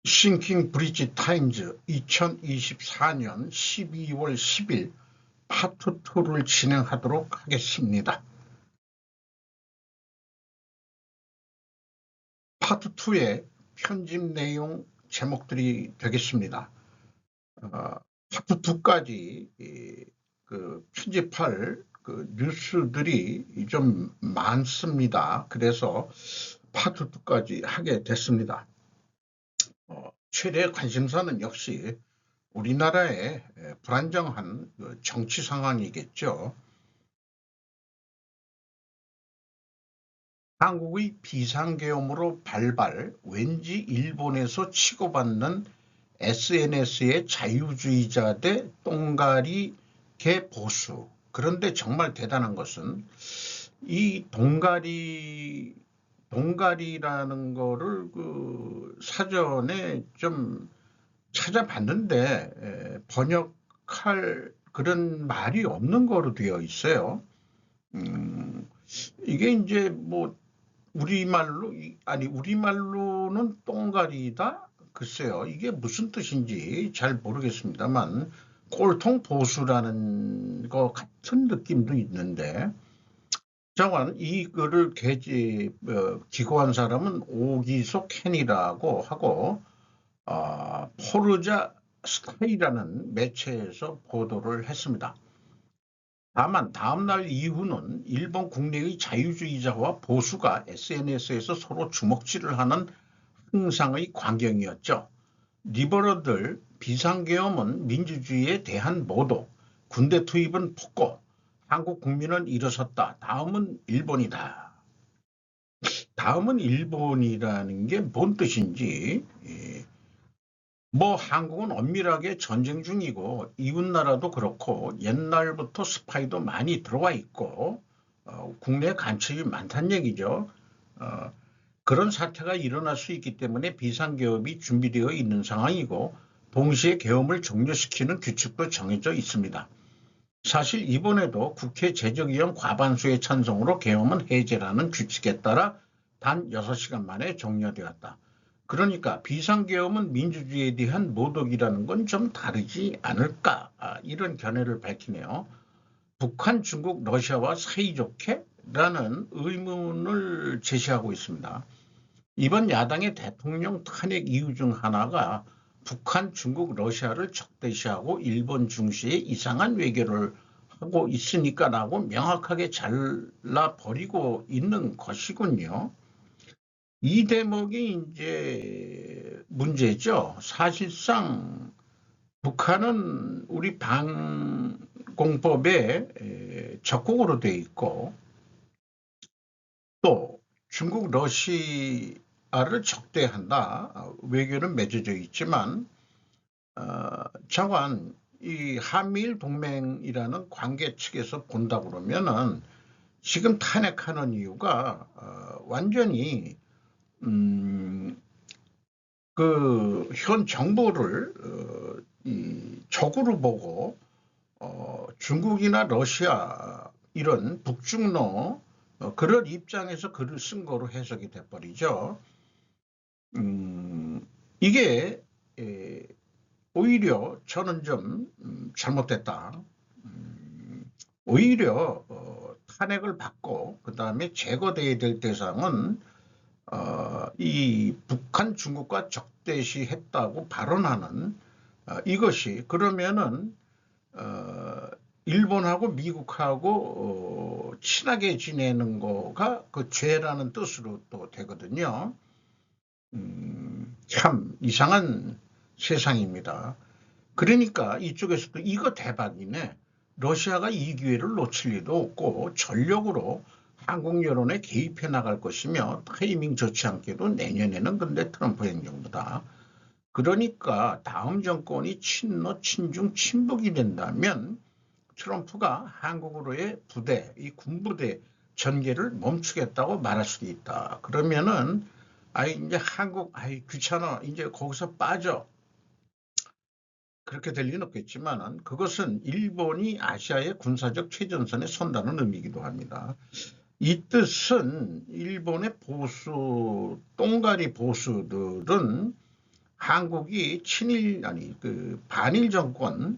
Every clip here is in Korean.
싱킹 브리지 타임즈 2024년 12월 10일 파트 2를 진행하도록 하겠습니다. 파트 2의 편집 내용 제목들이 되겠습니다. 파트 2까지 편집할 뉴스들이 좀 많습니다. 그래서 파트 2까지 하게 됐습니다. 최대 관심사는 역시 우리나라의 불안정한 정치 상황이겠죠. 한국의 비상계엄으로 발발, 왠지 일본에서 치고받는 SNS의 자유주의자 대 똥가리 개 보수. 그런데 정말 대단한 것은 이 동가리라는 거를 사전에 좀 찾아봤는데 번역할 그런 말이 없는 거로 되어 있어요. 이게 이제 뭐 우리말로는 똥가리다? 글쎄요, 이게 무슨 뜻인지 잘 모르겠습니다만 꼴통 보수라는 거 같은 느낌도 있는데, 자관 이거를 기고한 사람은 오기소 캔이라고 하고 포르자 스카이라는 매체에서 보도를 했습니다. 다만 다음날 이후는 일본 국내의 자유주의자와 보수가 SNS에서 서로 주먹질을 하는 흥상의 광경이었죠. 리버러들 비상계엄은 민주주의에 대한 모독, 군대 투입은 폭거, 한국 국민은 일어섰다. 다음은 일본이다. 다음은 일본이라는 게 뭔 뜻인지, 뭐 한국은 엄밀하게 전쟁 중이고 이웃나라도 그렇고 옛날부터 스파이도 많이 들어와 있고 국내 간첩이 많다는 얘기죠. 그런 사태가 일어날 수 있기 때문에 비상계엄이 준비되어 있는 상황이고 동시에 계엄을 종료시키는 규칙도 정해져 있습니다. 사실 이번에도 국회 제적위원 과반수의 찬성으로 계엄은 해제라는 규칙에 따라 단 6시간 만에 종료되었다. 그러니까 비상계엄은 민주주의에 대한 모독이라는 건 좀 다르지 않을까, 이런 견해를 밝히네요. 북한, 중국, 러시아와 사이좋게? 라는 의문을 제시하고 있습니다. 이번 야당의 대통령 탄핵 이유 중 하나가 북한, 중국, 러시아를 적대시하고 일본 중시의 이상한 외교를 하고 있으니까라고 명확하게 잘라버리고 있는 것이군요. 이 대목이 이제 문제죠. 사실상 북한은 우리 방공법에 적국으로 돼 있고 또 중국, 러시아를 적대한다. 외교는 맺어져 있지만 자관 이 한미일 동맹이라는 관계 측에서 본다 그러면은 지금 탄핵하는 이유가 완전히 현 정부를 적으로 보고 중국이나 러시아 이런 북중러 그런 입장에서 글을 쓴 거로 해석이 돼버리죠. 이게 오히려 저는 좀 잘못됐다. 오히려 탄핵을 받고 그 다음에 제거돼야 될 대상은 이 북한, 중국과 적대시했다고 발언하는 이것이 그러면은 일본하고 미국하고 친하게 지내는 거가 그 죄라는 뜻으로 또 되거든요. 참 이상한 세상입니다. 그러니까 이쪽에서도 이거 대박이네. 러시아가 이 기회를 놓칠 리도 없고 전력으로 한국 여론에 개입해 나갈 것이며 타이밍 좋지 않게도 내년에는 근데 트럼프 행정부다. 그러니까 다음 정권이 친러, 친중, 친북이 된다면 트럼프가 한국으로의 부대, 이 군부대 전개를 멈추겠다고 말할 수도 있다. 그러면은 이제 한국 귀찮아 이제 거기서 빠져. 그렇게 될 리는 없겠지만 그것은 일본이 아시아의 군사적 최전선에 선다는 의미이기도 합니다. 이 뜻은 일본의 보수 똥가리 보수들은 한국이 반일 정권이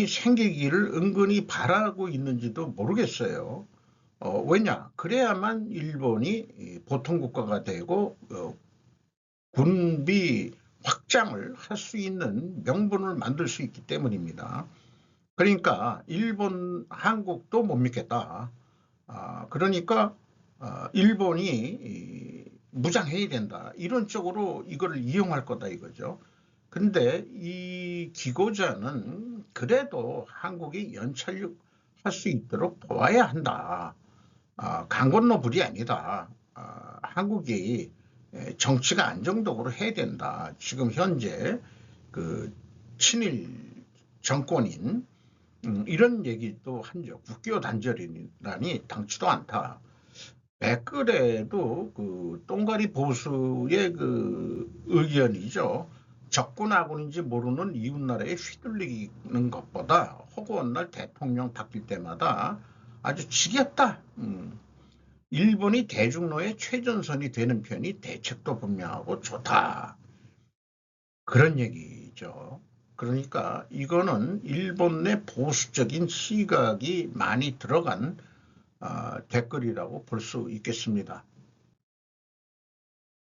생기기를 은근히 바라고 있는지도 모르겠어요. 왜냐? 그래야만 일본이 보통 국가가 되고 군비 확장을 할 수 있는 명분을 만들 수 있기 때문입니다. 그러니까 한국도 못 믿겠다. 그러니까 일본이 무장해야 된다. 이런 쪽으로 이거를 이용할 거다 이거죠. 근데 이 기고자는 그래도 한국이 연착륙할 수 있도록 도와야 한다. 강 건너 불이 아니다. 한국이 정치가 안정적으로 해야 된다. 지금 현재 그 친일 정권인 이런 얘기도 한죠. 국교 단절이라니 당치도 않다. 댓글에도 그 똥가리 보수의 그 의견이죠. 적군하고는지 모르는 이웃나라에 휘둘리는 것보다 허구한 날 대통령 바뀔 때마다 아주 지겹다. 일본이 대중로의 최전선이 되는 편이 대책도 분명하고 좋다. 그런 얘기죠. 그러니까 이거는 일본 내 보수적인 시각이 많이 들어간 댓글이라고 볼 수 있겠습니다.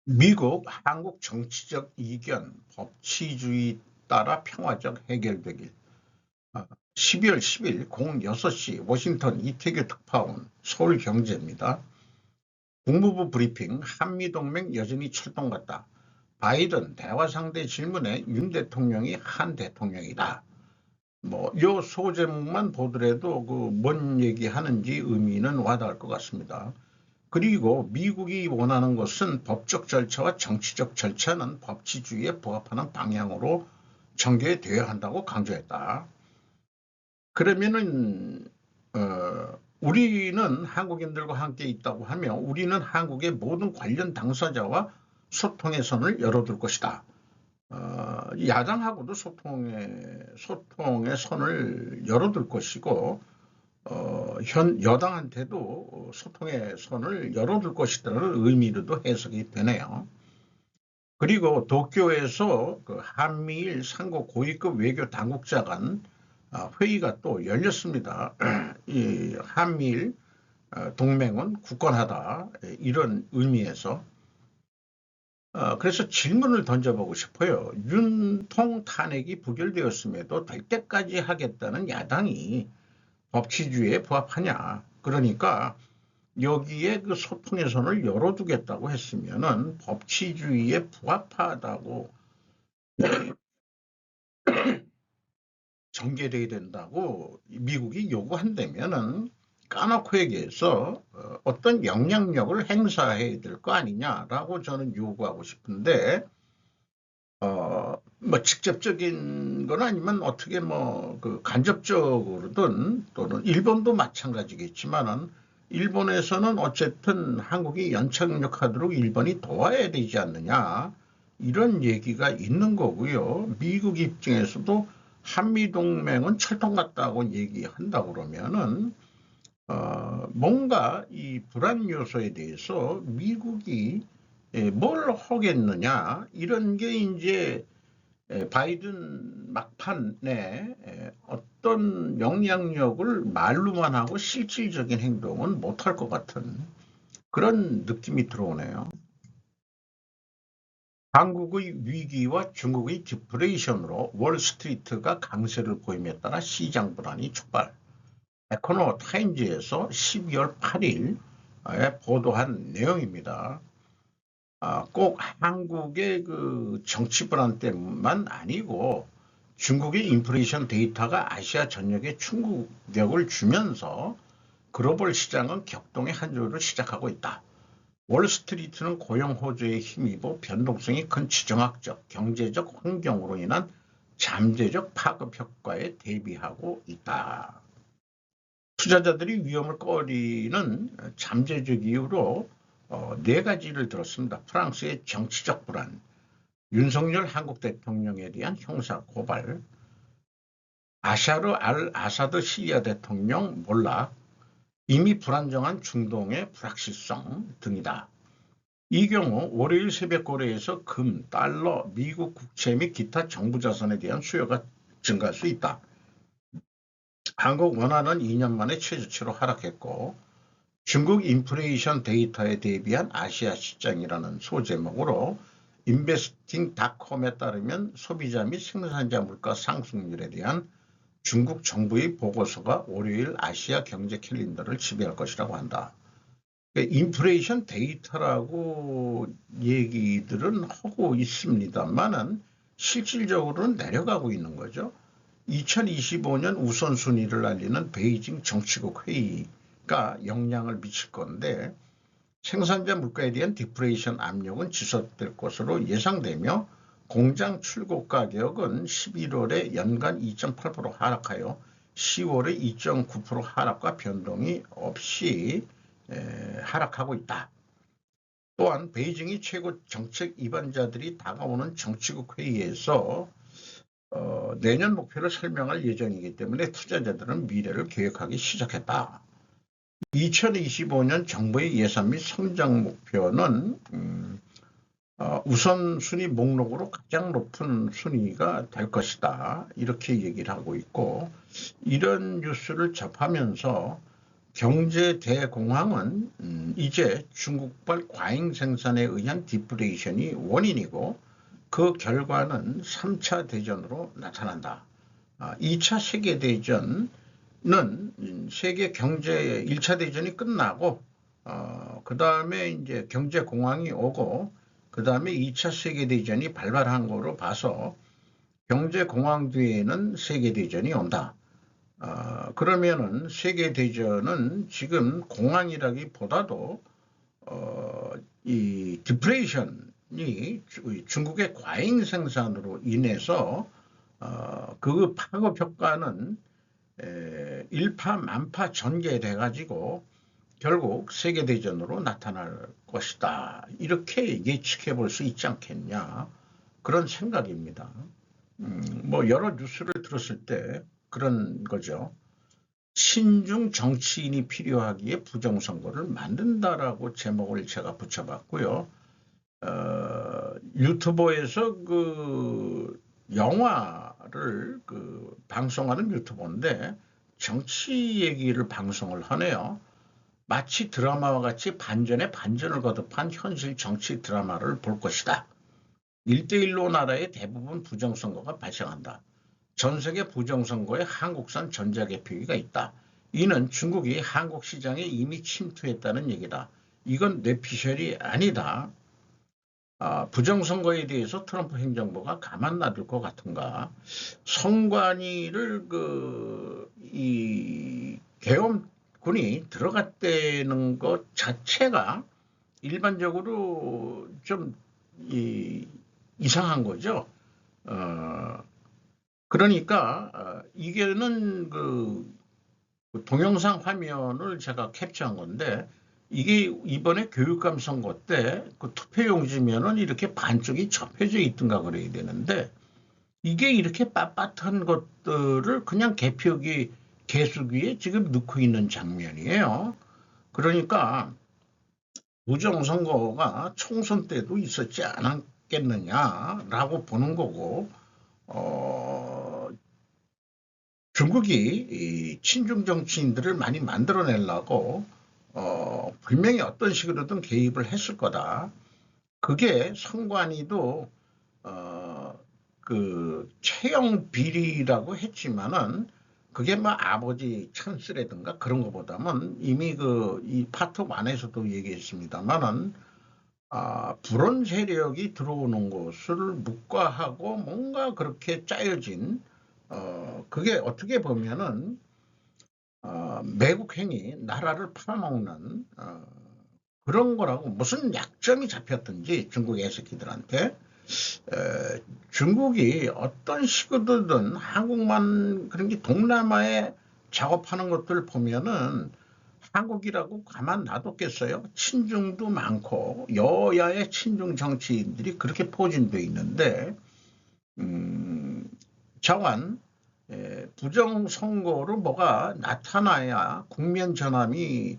미국, 한국 정치적 이견, 법치주의 따라 평화적 해결되길. 12월 10일 06시 워싱턴 이태규 특파원 서울경제입니다. 국무부 브리핑 한미동맹 여전히 철동 같다. 바이든 대화 상대 질문에 윤 대통령이 한 대통령이다. 요 소제목만 보더라도 뭔 얘기하는지 의미는 와닿을 것 같습니다. 그리고 미국이 원하는 것은 법적 절차와 정치적 절차는 법치주의에 부합하는 방향으로 전개되어야 한다고 강조했다. 그러면은 우리는 한국인들과 함께 있다고 하며 우리는 한국의 모든 관련 당사자와 소통의 선을 열어둘 것이다. 야당하고도 소통의 선을 열어둘 것이고 현 여당한테도 소통의 선을 열어둘 것이라는 의미로도 해석이 되네요. 그리고 도쿄에서 그 한미일 상고 고위급 외교 당국자 간 회의가 또 열렸습니다. 이 한미일 동맹은 굳건하다 이런 의미에서 그래서 질문을 던져보고 싶어요. 윤통 탄핵이 부결되었음에도 될 때까지 하겠다는 야당이 법치주의에 부합하냐. 그러니까 여기에 그 소통의 선을 열어두겠다고 했으면은 법치주의에 부합하다고 전개돼야 된다고 미국이 요구한다면은 까놓고 얘기해서 어떤 영향력을 행사해야 될 거 아니냐라고 저는 요구하고 싶은데 직접적인 건 아니면 어떻게 그 간접적으로든 또는 일본도 마찬가지겠지만은 일본에서는 어쨌든 한국이 연착륙하도록 일본이 도와야 되지 않느냐 이런 얘기가 있는 거고요. 미국 입장에서도 한미동맹은 철통 같다고 얘기한다 그러면은 뭔가 이 불안 요소에 대해서 미국이 뭘 하겠느냐 이런 게 이제 바이든 막판에 어떤 영향력을 말로만 하고 실질적인 행동은 못할 것 같은 그런 느낌이 들어오네요. 한국의 위기와 중국의 디프레이션으로 월스트리트가 강세를 보임에 따라 시장 불안이 촉발. 에코노 타임즈에서 12월 8일에 보도한 내용입니다. 꼭 한국의 그 정치 불안 때문만 아니고 중국의 인플레이션 데이터가 아시아 전역에 충격을 주면서 글로벌 시장은 격동의 한 주를 시작하고 있다. 월스트리트는 고용 호조에 힘입어 변동성이 큰 지정학적, 경제적 환경으로 인한 잠재적 파급 효과에 대비하고 있다. 투자자들이 위험을 꺼리는 잠재적 이유로 네 가지를 들었습니다. 프랑스의 정치적 불안, 윤석열 한국 대통령에 대한 형사 고발, 아샤르 알 아사드 시리아 대통령 몰락, 이미 불안정한 중동의 불확실성 등이다. 이 경우 월요일 새벽 거래에서 금, 달러, 미국 국채 및 기타 정부 자산에 대한 수요가 증가할 수 있다. 한국 원화는 2년 만에 최저치로 하락했고 중국 인플레이션 데이터에 대비한 아시아 시장이라는 소제목으로 인베스팅닷컴에 따르면 소비자 및 생산자 물가 상승률에 대한 중국 정부의 보고서가 월요일 아시아 경제 캘린더를 지배할 것이라고 한다. 인플레이션 데이터라고 얘기들은 하고 있습니다만은 실질적으로는 내려가고 있는 거죠. 2025년 우선순위를 알리는 베이징 정치국 회의가 영향을 미칠 건데 생산자 물가에 대한 디플레이션 압력은 지속될 것으로 예상되며 공장 출고 가격은 11월에 연간 2.8% 하락하여 10월에 2.9% 하락과 변동이 없이 하락하고 있다. 또한 베이징이 최고 정책 입안자들이 다가오는 정치국 회의에서 내년 목표를 설명할 예정이기 때문에 투자자들은 미래를 계획하기 시작했다. 2025년 정부의 예산 및 성장 목표는 우선순위 목록으로 가장 높은 순위가 될 것이다. 이렇게 얘기를 하고 있고 이런 뉴스를 접하면서 경제 대공황은 이제 중국발 과잉 생산에 의한 디플레이션이 원인이고 그 결과는 3차 대전으로 나타난다. 2차 세계대전은 세계 경제 1차 대전이 끝나고 그 다음에 이제 경제 공황이 오고 그 다음에 2차 세계대전이 발발한 거로 봐서 경제 공황 뒤에는 세계대전이 온다. 그러면은 세계대전은 지금 공황이라기보다도 이 디플레이션이 중국의 과잉 생산으로 인해서 그 파급 효과는 일파만파 전개돼 가지고 결국 세계대전으로 나타날 것이다. 이렇게 예측해 볼 수 있지 않겠냐 그런 생각입니다. 뭐 여러 뉴스를 들었을 때 그런 거죠. 신중 정치인이 필요하기에 부정선거를 만든다라고 제목을 제가 붙여봤고요. 유튜버에서 그 영화를 방송하는 유튜버인데 정치 얘기를 방송을 하네요. 마치 드라마와 같이 반전에 반전을 거듭한 현실 정치 드라마를 볼 것이다. 1대1로 나라의 대부분 부정선거가 발생한다. 전 세계 부정선거에 한국산 전자개표기가 있다. 이는 중국이 한국 시장에 이미 침투했다는 얘기다. 이건 뇌피셜이 아니다. 부정선거에 대해서 트럼프 행정부가 가만 놔둘 것 같은가. 선관위를 이 계엄군이 들어갔다는 것 자체가 일반적으로 좀 이상한 거죠. 그러니까 이게는 동영상 화면을 제가 캡처한 건데 이게 이번에 교육감 선거 때 그 투표용지면은 이렇게 반쪽이 접혀져 있든가 그래야 되는데 이게 이렇게 빳빳한 것들을 그냥 개표기 개수기에 지금 넣고 있는 장면이에요. 그러니까 부정선거가 총선 때도 있었지 않았겠느냐라고 보는 거고 중국이 친중 정치인들을 많이 만들어내려고 분명히 어떤 식으로든 개입을 했을 거다. 그게 선관위도 채용 비리라고 했지만은 그게 뭐 아버지 찬스라든가 그런 것보다는 이미 이 파트 1에서도 얘기했습니다만은 불온 세력이 들어오는 것을 묵과하고 뭔가 그렇게 짜여진 그게 어떻게 보면은 매국행위, 나라를 팔아먹는 그런 거라고 무슨 약점이 잡혔든지 중국 애새끼들한테 중국이 어떤 식으로든 한국만 그런 게 동남아에 작업하는 것들 보면은 한국이라고 가만 놔뒀겠어요? 친중도 많고 여야의 친중 정치인들이 그렇게 포진돼 있는데 자관 부정선거로 뭐가 나타나야 국면 전환이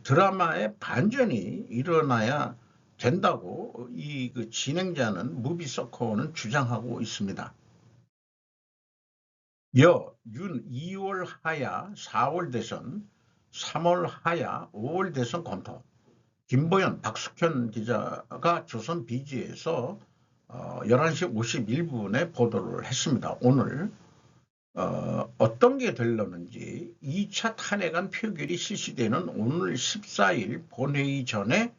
드라마의 반전이 일어나야 된다고 이 그 진행자는 무비서커는 주장하고 있습니다. 윤 2월 하야 4월 대선, 3월 하야 5월 대선 검토. 김보연, 박숙현 기자가 조선 비지에서 11시 51분에 보도를 했습니다. 오늘 어떤 게 되려는지 2차 탄핵안 표결이 실시되는 오늘 14일 본회의 전에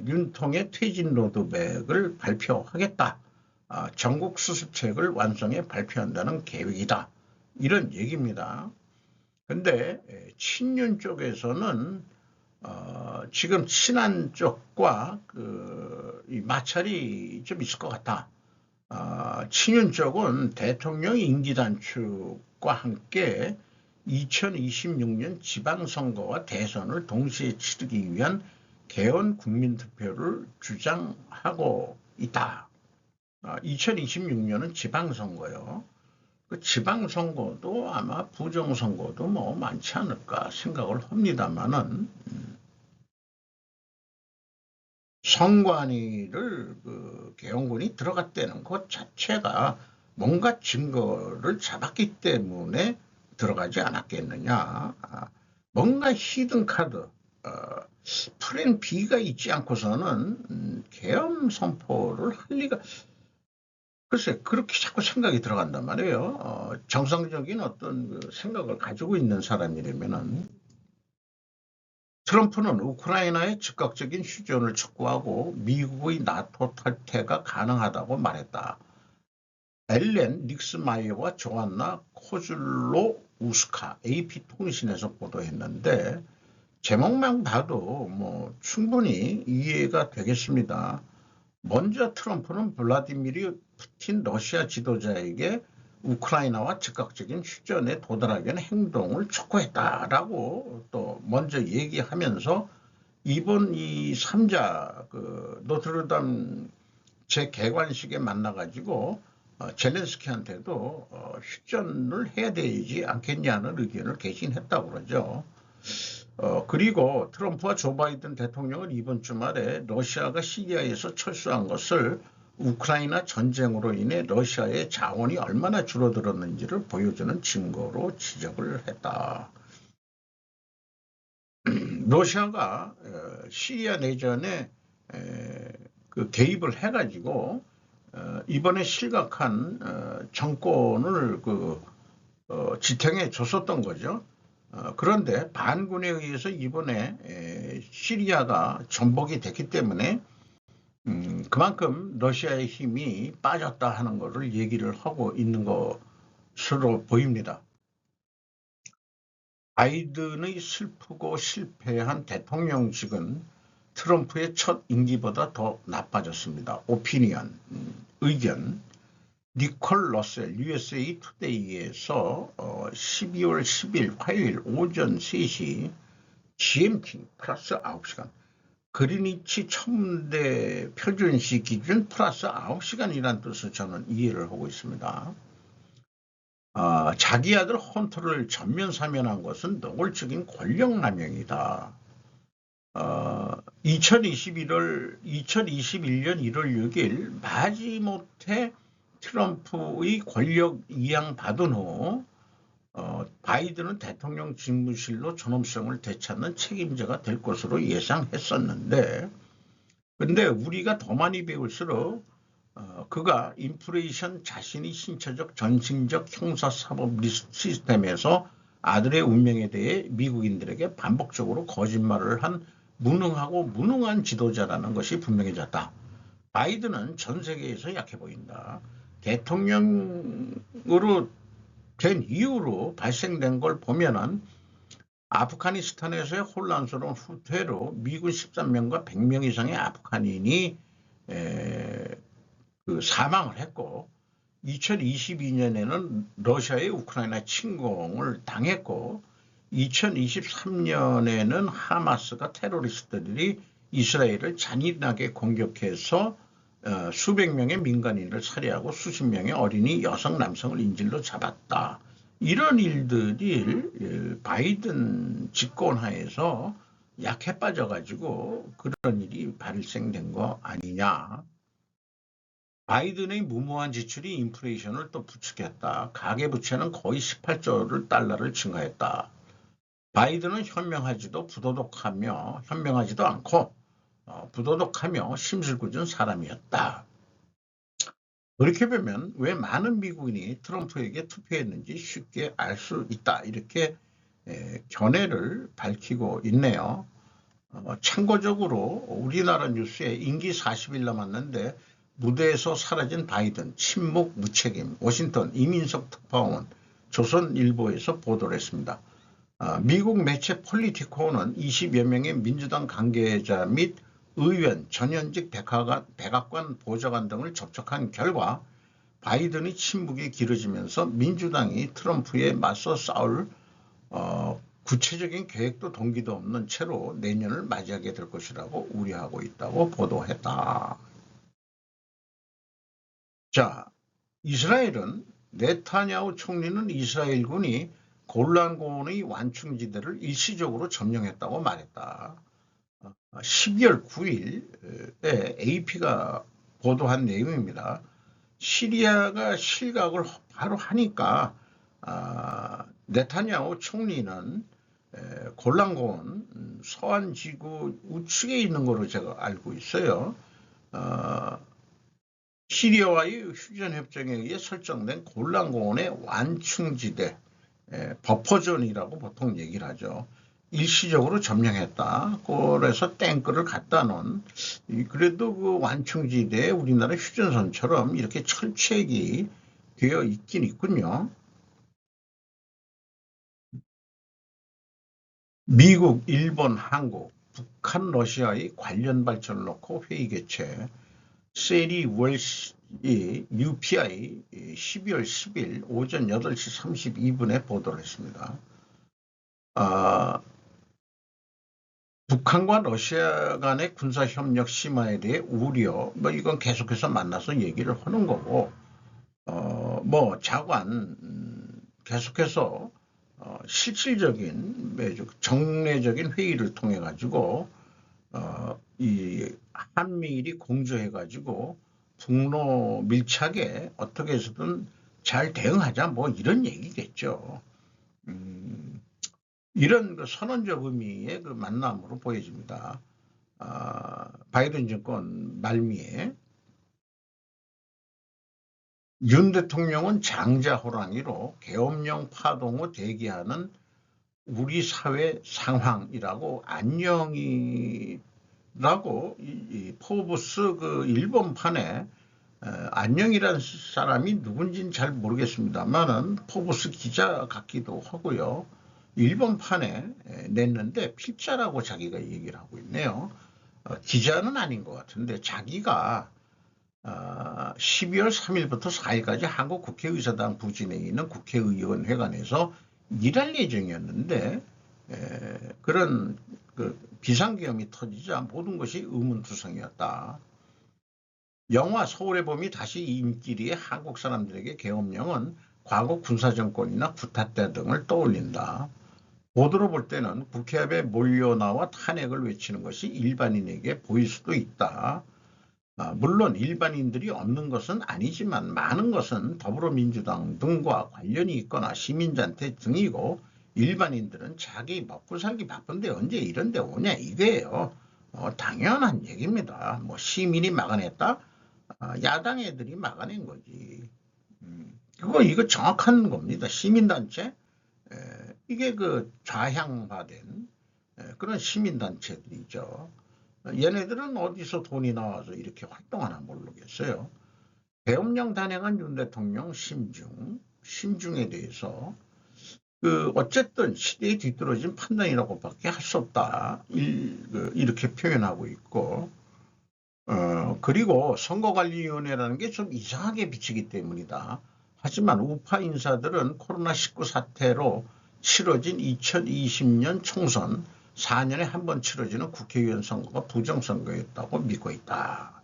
윤통의 퇴진 로드맵을 발표하겠다. 전국 수습책을 완성해 발표한다는 계획이다. 이런 얘기입니다. 근데 친윤 쪽에서는 지금 친한 쪽과 이 마찰이 좀 있을 것 같다. 친윤 쪽은 대통령 임기 단축과 함께 2026년 지방선거와 대선을 동시에 치르기 위한 개헌 국민투표를 주장하고 있다. 2026년은 지방선거요. 그 지방선거도 아마 부정선거도 뭐 많지 않을까 생각을 합니다만은 선관위를 개헌군이 들어갔다는 것 자체가 뭔가 증거를 잡았기 때문에 들어가지 않았겠느냐. 뭔가 히든카드, 플랜 B가 있지 않고서는 개헌 선포를 할 리가 글쎄 그렇게 자꾸 생각이 들어간단 말이에요. 정상적인 어떤 생각을 가지고 있는 사람이라면은 트럼프는 우크라이나의 즉각적인 휴전을 촉구하고 미국의 나토 탈퇴가 가능하다고 말했다. 엘렌 닉스마이어와 조안나 코즐로우스카 AP통신에서 보도했는데 제목만 봐도 뭐 충분히 이해가 되겠습니다. 먼저 트럼프는 블라디미르 푸틴 러시아 지도자에게 우크라이나와 즉각적인 휴전에 도달하기 위한 행동을 촉구했다라고 또 먼저 얘기하면서 이번 이 3자 노트르담 재개관식에 만나가지고 젤렌스키한테도 휴전을 해야 되지 않겠냐는 의견을 개진했다고 그러죠. 그리고 트럼프와 조 바이든 대통령은 이번 주말에 러시아가 시리아에서 철수한 것을 우크라이나 전쟁으로 인해 러시아의 자원이 얼마나 줄어들었는지를 보여주는 증거로 지적을 했다. 러시아가 시리아 내전에 개입을 해가지고 이번에 실각한 정권을 지탱해 줬었던 거죠. 그런데 반군에 의해서 이번에 시리아가 전복이 됐기 때문에 그만큼 러시아의 힘이 빠졌다 하는 것을 얘기를 하고 있는 것으로 보입니다. 바이든의 슬프고 실패한 대통령직은 트럼프의 첫 임기보다 더 나빠졌습니다. 오피니언, 의견. 니콜 러셀 USA 투데이에서 12월 10일 화요일 오전 3시 GMT 플러스 9시간 그리니치 첨대 표준시 기준 플러스 9시간이라는 뜻을 저는 이해를 하고 있습니다. 자기 아들 헌터를 전면 사면한 것은 노골적인 권력남용이다. 2021년 1월 6일 마지못해 트럼프의 권력 이양 받은 후 바이든은 대통령 집무실로 존엄성을 되찾는 책임자가 될 것으로 예상했었는데 근데 우리가 더 많이 배울수록 그가 인플레이션 자신이 신체적 전신적 형사사법 시스템에서 아들의 운명에 대해 미국인들에게 반복적으로 거짓말을 한 무능하고 무능한 지도자라는 것이 분명해졌다. 바이든은 전 세계에서 약해 보인다. 대통령으로 된 이후로 발생된 걸 보면은 아프가니스탄에서의 혼란스러운 후퇴로 미군 13명과 100명 이상의 아프간인이 사망을 했고 2022년에는 러시아의 우크라이나 침공을 당했고 2023년에는 하마스가 테러리스트들이 이스라엘을 잔인하게 공격해서 수백 명의 민간인을 살해하고 수십 명의 어린이 여성 남성을 인질로 잡았다. 이런 일들이 바이든 집권하에서 약해 빠져가지고 그런 일이 발생된 거 아니냐. 바이든의 무모한 지출이 인플레이션을 또 부추겼다. 가계부채는 거의 18조 달러를 증가했다. 바이든은 현명하지도 않고 부도덕하며 심술궂은 사람이었다. 그렇게 보면 왜 많은 미국인이 트럼프에게 투표했는지 쉽게 알 수 있다. 이렇게 견해를 밝히고 있네요. 참고적으로 우리나라 뉴스에 임기 40일 남았는데 무대에서 사라진 바이든, 침묵, 무책임, 워싱턴, 이민석 특파원, 조선일보에서 보도를 했습니다. 미국 매체 폴리티코는 20여 명의 민주당 관계자 및 의원, 전현직 백악관 보좌관 등을 접촉한 결과 바이든의 침묵이 길어지면서 민주당이 트럼프에 맞서 싸울 구체적인 계획도 동기도 없는 채로 내년을 맞이하게 될 것이라고 우려하고 있다고 보도했다. 자, 이스라엘은 네타냐후 총리는 이스라엘군이 골란고원의 완충지대를 일시적으로 점령했다고 말했다. 12월 9일에 AP가 보도한 내용입니다. 시리아가 실각을 바로 하니까 네타냐후 총리는 골란고원 서안지구 우측에 있는 거로 제가 알고 있어요. 시리아와의 휴전협정에 의해 설정된 골란고원의 완충지대, 버퍼존이라고 보통 얘기를 하죠. 일시적으로 점령했다. 그래서 탱크를 갖다 놓은, 그래도 그 완충지대에 우리나라 휴전선처럼 이렇게 철책이 되어 있긴 있군요. 미국, 일본, 한국, 북한, 러시아의 관련 발전을 놓고 회의 개최. 세리 웰시 UPI 12월 10일 오전 8시 32분에 보도를 했습니다. 북한과 러시아 간의 군사협력 심화에 대해 우려, 이건 계속해서 만나서 얘기를 하는 거고, 자관, 계속해서 실질적인 정례적인 회의를 통해 가지고 이 한미일이 공조해 가지고 북로 밀착에 어떻게 해서든 잘 대응하자 이런 얘기겠죠. 이런 그 선언적 의미의 그 만남으로 보여집니다. 바이든 정권 말미에 윤 대통령은 장자호랑이로 계엄령 파동 후 대기하는 우리 사회 상황이라고 안녕이라고 이 포브스 그 일본판에 안녕이라는 사람이 누군지는 잘 모르겠습니다만은 포브스 기자 같기도 하고요. 일본판에 냈는데 필자라고 자기가 얘기를 하고 있네요. 기자는 아닌 것 같은데 자기가 12월 3일부터 4일까지 한국 국회의사당 부진에 있는 국회의원회관에서 일할 예정이었는데 그런 그 비상계엄이 터지자 모든 것이 의문투성이었다. 영화 서울의 봄이 다시 인기리의 한국 사람들에게 계엄령은 과거 군사정권이나 구타 때 등을 떠올린다. 보도로 볼 때는 국회 앞에 몰려나와 탄핵을 외치는 것이 일반인에게 보일 수도 있다. 물론 일반인들이 없는 것은 아니지만 많은 것은 더불어민주당 등과 관련이 있거나 시민단체 등이고 일반인들은 자기 먹고 살기 바쁜데 언제 이런 데 오냐 이거예요. 당연한 얘기입니다. 시민이 막아냈다? 야당 애들이 막아낸 거지. 이거 정확한 겁니다. 시민단체? 이게 그 좌향화된 그런 시민단체들이죠. 얘네들은 어디서 돈이 나와서 이렇게 활동하나 모르겠어요. 계엄령 단행한 윤 대통령 심중에 대해서 어쨌든 시대에 뒤떨어진 판단이라고밖에 할 수 없다. 이렇게 표현하고 있고 그리고 선거관리위원회라는 게 좀 이상하게 비치기 때문이다. 하지만 우파 인사들은 코로나19 사태로 치러진 2020년 총선 4년에 한 번 치러지는 국회의원 선거가 부정선거였다고 믿고 있다.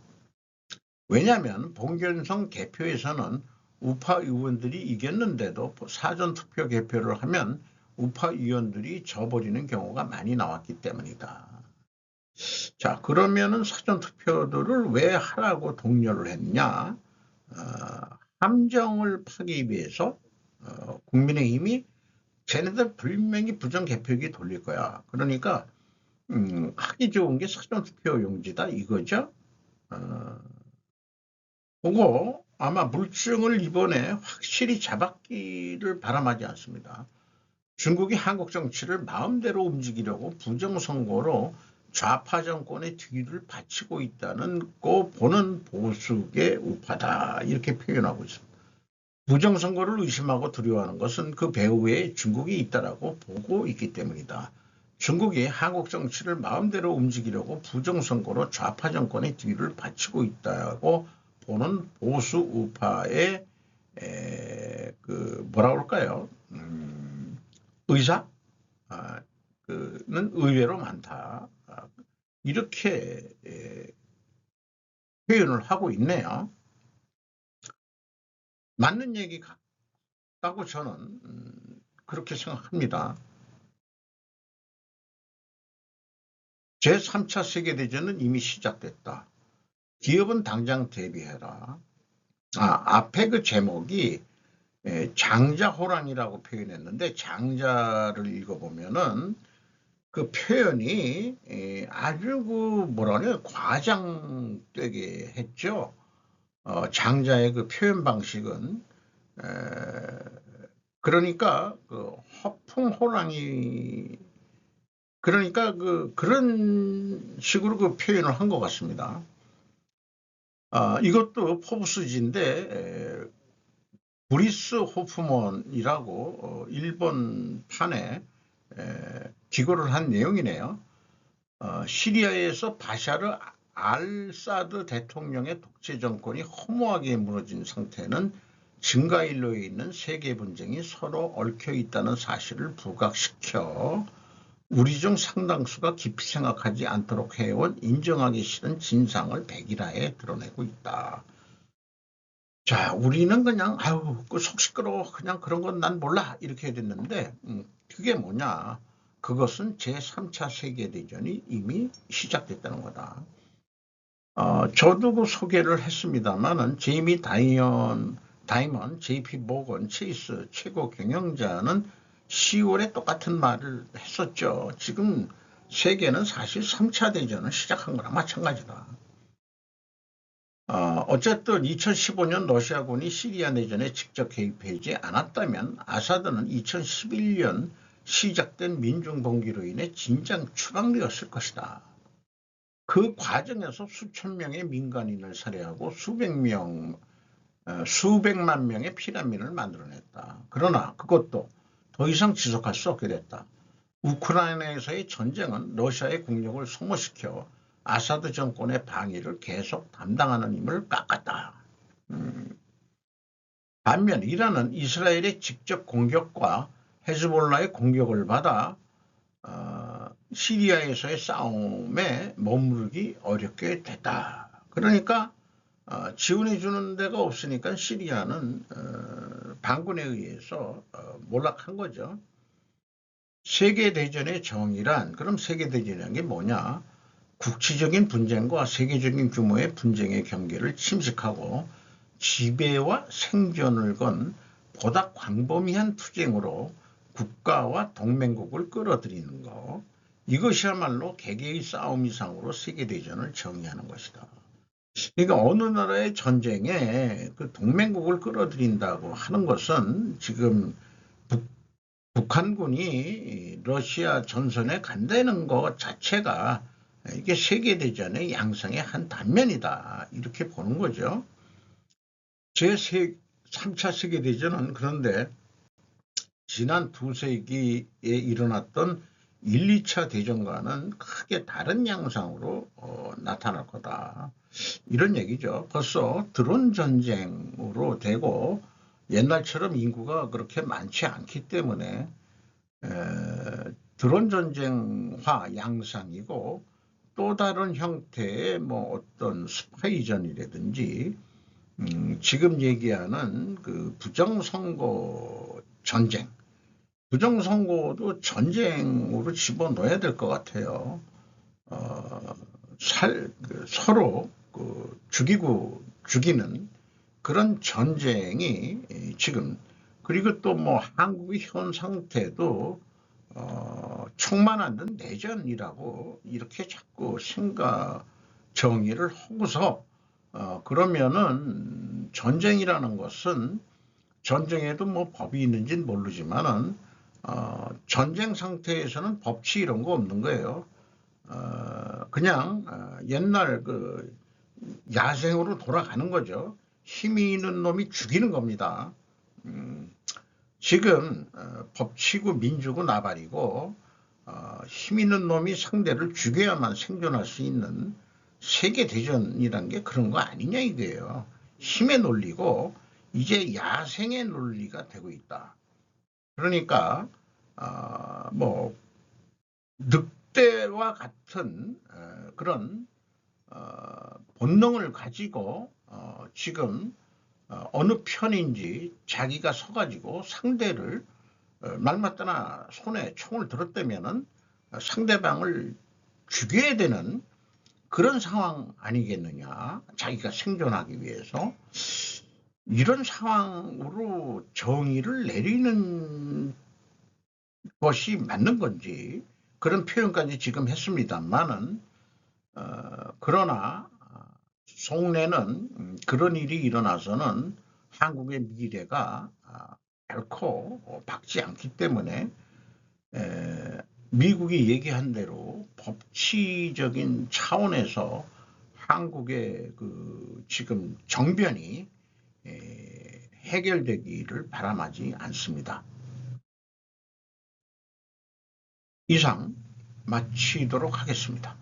왜냐하면 봉변성 개표에서는 우파 의원들이 이겼는데도 사전투표 개표를 하면 우파 위원들이 져버리는 경우가 많이 나왔기 때문이다. 자, 그러면은 사전투표들을 왜 하라고 독려를 했냐? 함정을 파기 위해서 국민의힘이 쟤네들 분명히 부정개표기 돌릴 거야. 그러니까 하기 좋은 게 사전투표용지다 이거죠. 그거 아마 물증을 이번에 확실히 잡았기를 바람하지 않습니다. 중국이 한국 정치를 마음대로 움직이려고 부정선거로 좌파 정권의 뒤를 바치고 있다는 거 보는 보수계 우파다 이렇게 표현하고 있습니다. 부정선거를 의심하고 두려워하는 것은 그 배후에 중국이 있다라고 보고 있기 때문이다. 중국이 한국 정치를 마음대로 움직이려고 부정선거로 좌파 정권의 뒤를 바치고 있다고 보는 보수 우파의 뭐라 그럴까요? 의사? 그는 의외로 많다. 이렇게 표현을 하고 있네요. 맞는 얘기 같다고 저는 그렇게 생각합니다. 제3차 세계대전은 이미 시작됐다. 기업은 당장 대비해라. 앞에 그 제목이 장자호랑이라고 표현했는데 장자를 읽어보면은 그 표현이 아주 그 뭐라냐 과장되게 했죠. 장자의 그 표현 방식은 그러니까 그 허풍호랑이 그러니까 그런 식으로 그 표현을 한 것 같습니다. 이것도 포브스지인데 브리스 호프먼이라고 일본판에 기고를 한 내용이네요. 시리아에서 바샤르 알사드 대통령의 독재 정권이 허무하게 무너진 상태는 증가일로에 있는 세계 분쟁이 서로 얽혀 있다는 사실을 부각시켜 우리 중 상당수가 깊이 생각하지 않도록 해온 인정하기 싫은 진상을 백일하에 드러내고 있다. 자, 우리는 그냥 속 시끄러워 그냥 그런 건 난 몰라 이렇게 됐는데 그게 뭐냐? 그것은 제3차 세계대전이 이미 시작됐다는 거다. 저도 그 소개를 했습니다만은 제이미 다이먼, JP 모건, 체이스 최고 경영자는 10월에 똑같은 말을 했었죠. 지금 세계는 사실 3차 대전을 시작한 거나 마찬가지다. 어쨌든 2015년 러시아군이 시리아 내전에 직접 개입하지 않았다면 아사드는 2011년 시작된 민중봉기로 인해 진정 추방되었을 것이다. 그 과정에서 수천 명의 민간인을 살해하고 수백만 명의 피난민을 만들어냈다. 그러나 그것도 더 이상 지속할 수 없게 됐다. 우크라이나에서의 전쟁은 러시아의 국력을 소모시켜 아사드 정권의 방위를 계속 담당하는 힘을 깎았다. 반면 이란은 이스라엘의 직접 공격과 헤즈볼라의 공격을 받아 시리아에서의 싸움에 머무르기 어렵게 됐다. 그러니까 지원해 주는 데가 없으니까 시리아는 반군에 의해서 몰락한 거죠. 세계대전의 정의란 그럼 세계대전이라는 게 뭐냐? 국치적인 분쟁과 세계적인 규모의 분쟁의 경계를 침식하고 지배와 생존을 건 보다 광범위한 투쟁으로 국가와 동맹국을 끌어들이는 것. 이것이야말로 개개의 싸움 이상으로 세계대전을 정의하는 것이다. 그러니까 어느 나라의 전쟁에 그 동맹국을 끌어들인다고 하는 것은 지금 북한군이 러시아 전선에 간다는 것 자체가 이게 세계대전의 양상의 한 단면이다. 이렇게 보는 거죠. 제3차 세계대전은 그런데 지난 2세기에 일어났던 1, 2차 대전과는 크게 다른 양상으로 나타날 거다. 이런 얘기죠. 벌써 드론 전쟁으로 되고 옛날처럼 인구가 그렇게 많지 않기 때문에 드론 전쟁화 양상이고 또 다른 형태의 뭐 어떤 스파이전이라든지 지금 얘기하는 그 부정선거 전쟁 부정선거도 전쟁으로 집어넣어야 될 것 같아요. 서로 죽이고 죽이는 그런 전쟁이 지금, 그리고 또 뭐 한국의 현 상태도 총만 않는 내전이라고 이렇게 자꾸 정의를 하고서 그러면은 전쟁이라는 것은, 전쟁에도 뭐 법이 있는지는 모르지만은 전쟁 상태에서는 법치 이런 거 없는 거예요. 그냥 옛날 그 야생으로 돌아가는 거죠. 힘이 있는 놈이 죽이는 겁니다. 지금 법치고 민주고 나발이고 힘 있는 놈이 상대를 죽여야만 생존할 수 있는 세계대전이란 게 그런 거 아니냐 이거예요. 힘의 논리고 이제 야생의 논리가 되고 있다. 그러니까 뭐 늑대와 같은 그런 본능을 가지고 지금 어느 편인지 자기가 서가지고 상대를 말 맞다나 손에 총을 들었다면은 상대방을 죽여야 되는 그런 상황 아니겠느냐. 자기가 생존하기 위해서 이런 상황으로 정의를 내리는 것이 맞는 건지, 그런 표현까지 지금 했습니다만은 그러나 속내는 그런 일이 일어나서는 한국의 미래가 결코 밝지 않기 때문에 미국이 얘기한 대로 법치적인 차원에서 한국의 그 지금 정변이 해결되기를 바람하지 않습니다. 이상 마치도록 하겠습니다.